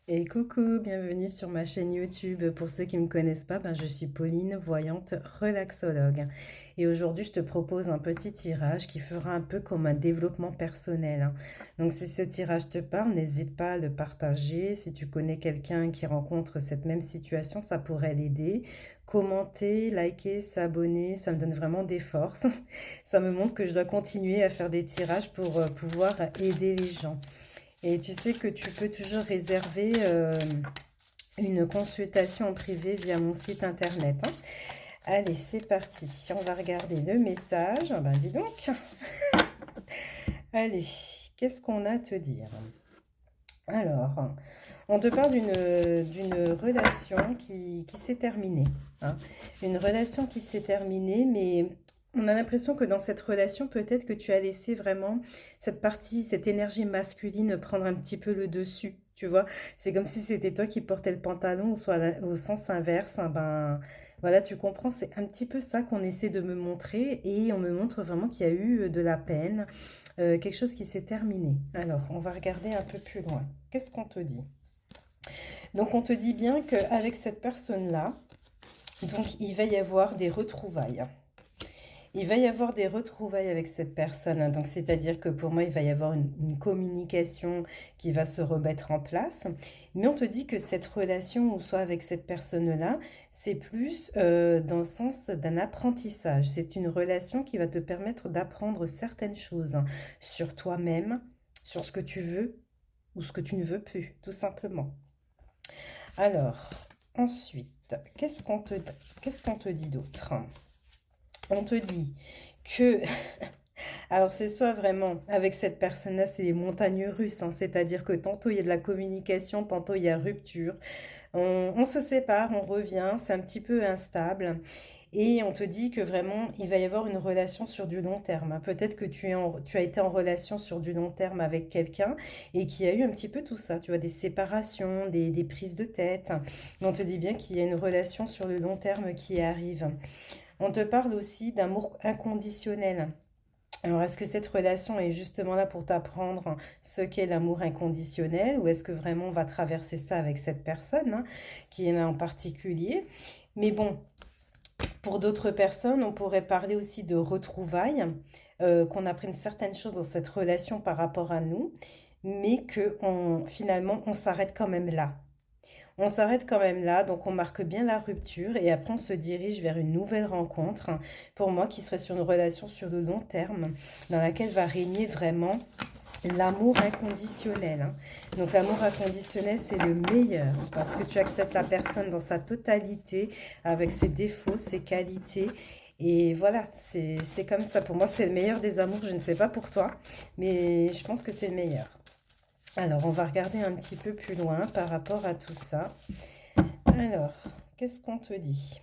Et coucou, bienvenue sur ma chaîne YouTube. Pour ceux qui ne me connaissent pas, je suis Pauline, voyante relaxologue. Et aujourd'hui, je te propose un petit tirage qui fera un peu comme un développement personnel, hein. Donc, si ce tirage te parle, n'hésite pas à le partager. Si tu connais quelqu'un qui rencontre cette même situation, ça pourrait l'aider. Commenter, liker, s'abonner, ça me donne vraiment des forces. Ça me montre que je dois continuer à faire des tirages pour pouvoir aider les gens. Et tu sais que tu peux toujours réserver une consultation en privé via mon site internet, hein. Allez, c'est parti. On va regarder le message. Ah ben, dis donc. Allez, qu'est-ce qu'on a à te dire? Alors, on te parle d'une relation qui s'est terminée, hein. Une relation qui s'est terminée, mais on a l'impression que dans cette relation, peut-être que tu as laissé vraiment cette partie, cette énergie masculine prendre un petit peu le dessus. Tu vois, c'est comme si c'était toi qui portais le pantalon, ou soit au sens inverse, hein. Ben voilà, tu comprends, c'est un petit peu ça qu'on essaie de me montrer et on me montre vraiment qu'il y a eu de la peine, quelque chose qui s'est terminé. Alors, on va regarder un peu plus loin. Qu'est-ce qu'on te dit? Donc, on te dit bien qu'avec cette personne-là, donc il va y avoir des retrouvailles. Il va y avoir des retrouvailles avec cette personne, hein. Donc, c'est-à-dire que pour moi, il va y avoir une communication qui va se remettre en place. Mais on te dit que cette relation, ou soit avec cette personne-là, c'est plus dans le sens d'un apprentissage. C'est une relation qui va te permettre d'apprendre certaines choses, hein, sur toi-même, sur ce que tu veux ou ce que tu ne veux plus, tout simplement. Alors, ensuite, qu'est-ce qu'on te dit d'autre? On te dit que, alors c'est soit vraiment avec cette personne-là, c'est les montagnes russes, hein. C'est-à-dire que tantôt il y a de la communication, tantôt il y a rupture. On se sépare, on revient, c'est un petit peu instable. Et on te dit que vraiment, il va y avoir une relation sur du long terme, hein. Peut-être que tu as été en relation sur du long terme avec quelqu'un et qu'il y a eu un petit peu tout ça, tu vois, des séparations, des prises de tête. Mais on te dit bien qu'il y a une relation sur le long terme qui arrive. On te parle aussi d'amour inconditionnel. Alors, est-ce que cette relation est justement là pour t'apprendre ce qu'est l'amour inconditionnel, ou est-ce que vraiment on va traverser ça avec cette personne, hein, qui en a en particulier? Mais bon, pour d'autres personnes, on pourrait parler aussi de retrouvailles, qu'on apprenne certaines choses dans cette relation par rapport à nous, mais que finalement on s'arrête quand même là. On s'arrête quand même là, donc on marque bien la rupture et après on se dirige vers une nouvelle rencontre, hein, pour moi qui serait sur une relation sur le long terme, dans laquelle va régner vraiment l'amour inconditionnel, hein. Donc l'amour inconditionnel, c'est le meilleur parce que tu acceptes la personne dans sa totalité, avec ses défauts, ses qualités. Et voilà, c'est comme ça. Pour moi, c'est le meilleur des amours. Je ne sais pas pour toi, mais je pense que c'est le meilleur. Alors, on va regarder un petit peu plus loin par rapport à tout ça. Alors, qu'est-ce qu'on te dit?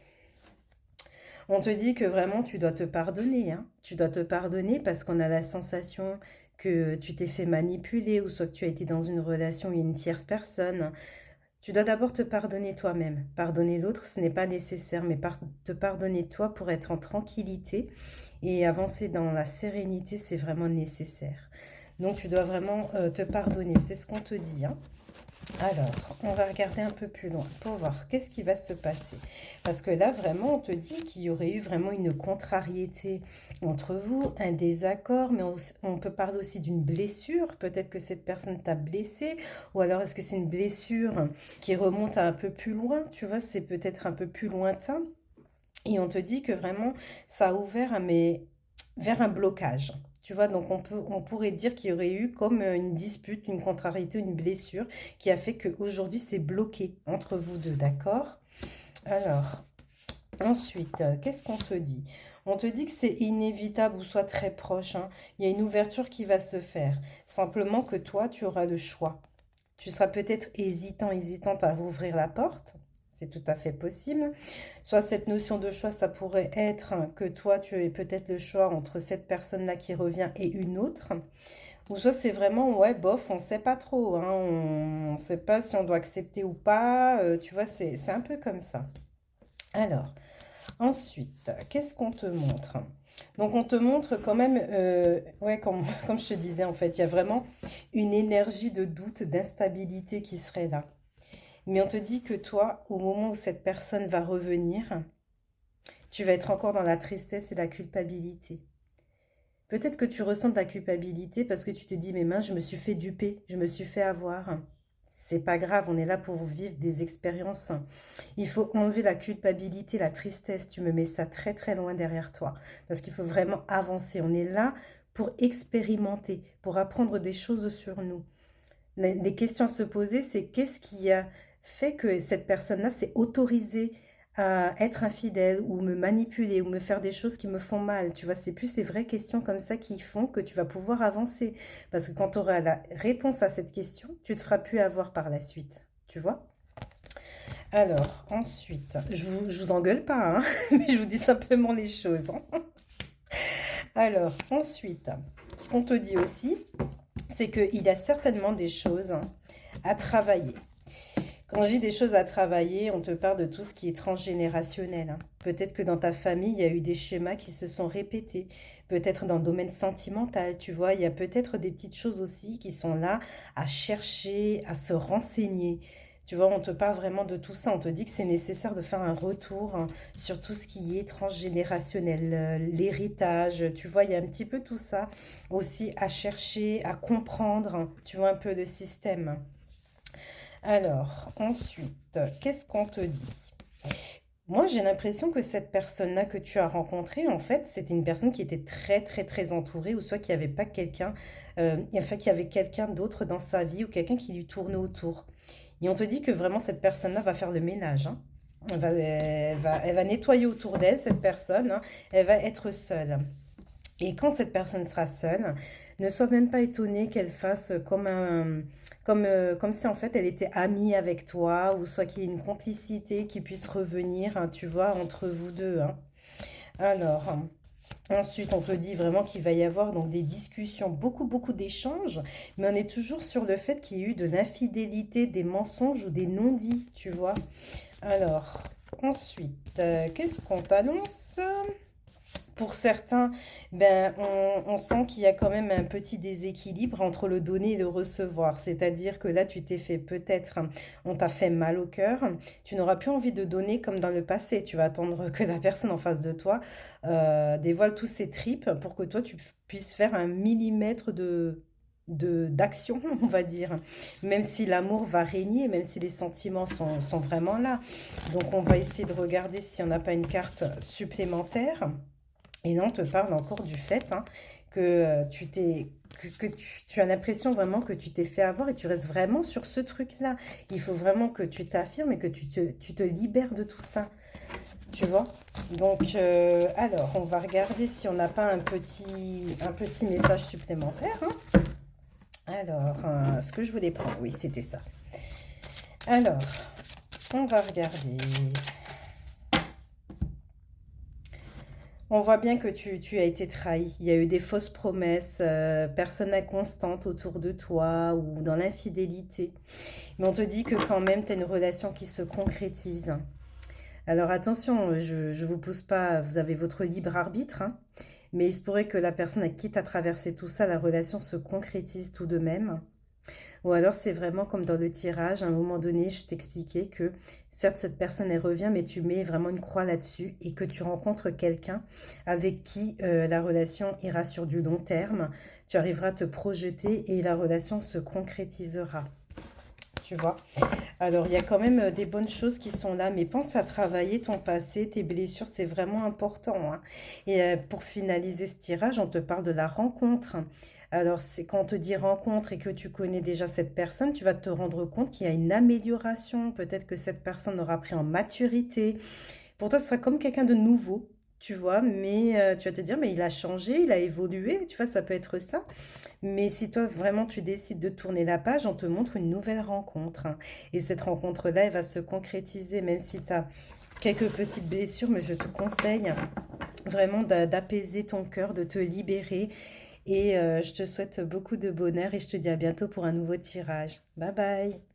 On te dit que vraiment tu dois te pardonner, hein. Tu dois te pardonner parce qu'on a la sensation que tu t'es fait manipuler, ou soit que tu as été dans une relation où il y a une tierce personne. Tu dois d'abord te pardonner toi-même. Pardonner l'autre, ce n'est pas nécessaire, mais te pardonner toi pour être en tranquillité et avancer dans la sérénité, c'est vraiment nécessaire. Donc tu dois vraiment te pardonner, c'est ce qu'on te dit, hein. Alors, on va regarder un peu plus loin pour voir qu'est-ce qui va se passer. Parce que là, vraiment, on te dit qu'il y aurait eu vraiment une contrariété entre vous, un désaccord, mais on peut parler aussi d'une blessure. Peut-être que cette personne t'a blessé, ou alors est-ce que c'est une blessure qui remonte à un peu plus loin, tu vois, c'est peut-être un peu plus lointain. Et on te dit que vraiment, ça a ouvert vers un blocage. Tu vois, donc on pourrait dire qu'il y aurait eu comme une dispute, une contrariété, une blessure qui a fait qu'aujourd'hui c'est bloqué entre vous deux, d'accord? Alors, ensuite, qu'est-ce qu'on te dit? On te dit que c'est inévitable ou soit très proche, hein. Il y a une ouverture qui va se faire. Simplement que toi, tu auras le choix. Tu seras peut-être hésitante à rouvrir la porte. C'est tout à fait possible. Soit cette notion de choix, ça pourrait être que toi, tu aies peut-être le choix entre cette personne-là qui revient et une autre. Ou soit c'est vraiment, ouais, bof, on ne sait pas trop, hein, on ne sait pas si on doit accepter ou pas. Tu vois, c'est un peu comme ça. Alors, ensuite, qu'est-ce qu'on te montre? Donc, on te montre quand même, ouais, comme je te disais, en fait, il y a vraiment une énergie de doute, d'instabilité qui serait là. Mais on te dit que toi, au moment où cette personne va revenir, tu vas être encore dans la tristesse et la culpabilité. Peut-être que tu ressens de la culpabilité parce que tu te dis, mais mince, je me suis fait duper, je me suis fait avoir. C'est pas grave, on est là pour vivre des expériences. Il faut enlever la culpabilité, la tristesse. Tu me mets ça très très loin derrière toi. Parce qu'il faut vraiment avancer. On est là pour expérimenter, pour apprendre des choses sur nous. Les questions à se poser, c'est qu'est-ce qui a fait que cette personne-là s'est autorisée à être infidèle ou me manipuler ou me faire des choses qui me font mal. Tu vois, c'est plus ces vraies questions comme ça qui font que tu vas pouvoir avancer. Parce que quand tu auras la réponse à cette question, tu te feras plus avoir par la suite. Tu vois? Alors, ensuite, je vous engueule pas, hein, mais je vous dis simplement les choses, hein. Alors, ensuite, ce qu'on te dit aussi, c'est qu'il y a certainement des choses, hein, à travailler. Quand je dis des choses à travailler, on te parle de tout ce qui est transgénérationnel, hein. Peut-être que dans ta famille, il y a eu des schémas qui se sont répétés. Peut-être dans le domaine sentimental, tu vois, il y a peut-être des petites choses aussi qui sont là à chercher, à se renseigner. Tu vois, on te parle vraiment de tout ça. On te dit que c'est nécessaire de faire un retour, hein, sur tout ce qui est transgénérationnel, l'héritage. Tu vois, il y a un petit peu tout ça aussi à chercher, à comprendre, hein, tu vois, un peu le système. Alors, ensuite, qu'est-ce qu'on te dit? Moi, j'ai l'impression que cette personne-là que tu as rencontrée, en fait, c'était une personne qui était très, très, très entourée, ou soit qui avait pas quelqu'un, enfin, qui avait quelqu'un d'autre dans sa vie, ou quelqu'un qui lui tournait autour. Et on te dit que vraiment, cette personne-là va faire le ménage, hein. Elle va nettoyer autour d'elle, cette personne, hein. Elle va être seule. Et quand cette personne sera seule, ne sois même pas étonné qu'elle fasse comme si en fait elle était amie avec toi, ou soit qu'il y ait une complicité qui puisse revenir, hein, tu vois, entre vous deux, hein. Alors, ensuite, on te dit vraiment qu'il va y avoir donc des discussions, beaucoup, beaucoup d'échanges, mais on est toujours sur le fait qu'il y ait eu de l'infidélité, des mensonges ou des non-dits, tu vois. Alors, ensuite, qu'est-ce qu'on t'annonce? Pour certains, ben, on sent qu'il y a quand même un petit déséquilibre entre le donner et le recevoir. C'est-à-dire que là, tu t'es fait peut-être, on t'a fait mal au cœur. Tu n'auras plus envie de donner comme dans le passé. Tu vas attendre que la personne en face de toi dévoile tous ses tripes pour que toi, tu puisses faire un millimètre d'action, on va dire. Même si l'amour va régner, même si les sentiments sont vraiment là. Donc, on va essayer de regarder si on n'a pas une carte supplémentaire. Et là, on te parle encore du fait, hein, que tu as l'impression vraiment que tu t'es fait avoir et tu restes vraiment sur ce truc-là. Il faut vraiment que tu t'affirmes et que tu te libères de tout ça. Tu vois? Donc, alors, on va regarder si on n'a pas un petit message supplémentaire, hein. Alors, ce que je voulais prendre, oui, c'était ça. Alors, on va regarder. On voit bien que tu as été trahi. Il y a eu des fausses promesses, personne inconstante autour de toi ou dans l'infidélité. Mais on te dit que quand même, tu as une relation qui se concrétise. Alors attention, je vous pousse pas, vous avez votre libre arbitre, hein, mais il se pourrait que la personne à qui tu as traversé tout ça, la relation se concrétise tout de même. Ou alors c'est vraiment comme dans le tirage, à un moment donné, je t'expliquais que certes cette personne elle revient, mais tu mets vraiment une croix là-dessus et que tu rencontres quelqu'un avec qui la relation ira sur du long terme. Tu arriveras à te projeter et la relation se concrétisera. Tu vois? Alors, il y a quand même des bonnes choses qui sont là, mais pense à travailler ton passé, tes blessures, c'est vraiment important, hein. Et pour finaliser ce tirage, on te parle de la rencontre. Alors, c'est quand on te dit rencontre et que tu connais déjà cette personne, tu vas te rendre compte qu'il y a une amélioration. Peut-être que cette personne aura pris en maturité. Pour toi, ce sera comme quelqu'un de nouveau, tu vois, mais tu vas te dire, mais il a changé, il a évolué, tu vois, ça peut être ça. Mais si toi, vraiment, tu décides de tourner la page, on te montre une nouvelle rencontre, hein. Et cette rencontre-là, elle va se concrétiser, même si tu as quelques petites blessures, mais je te conseille vraiment d'apaiser ton cœur, de te libérer. Et je te souhaite beaucoup de bonheur et je te dis à bientôt pour un nouveau tirage. Bye bye!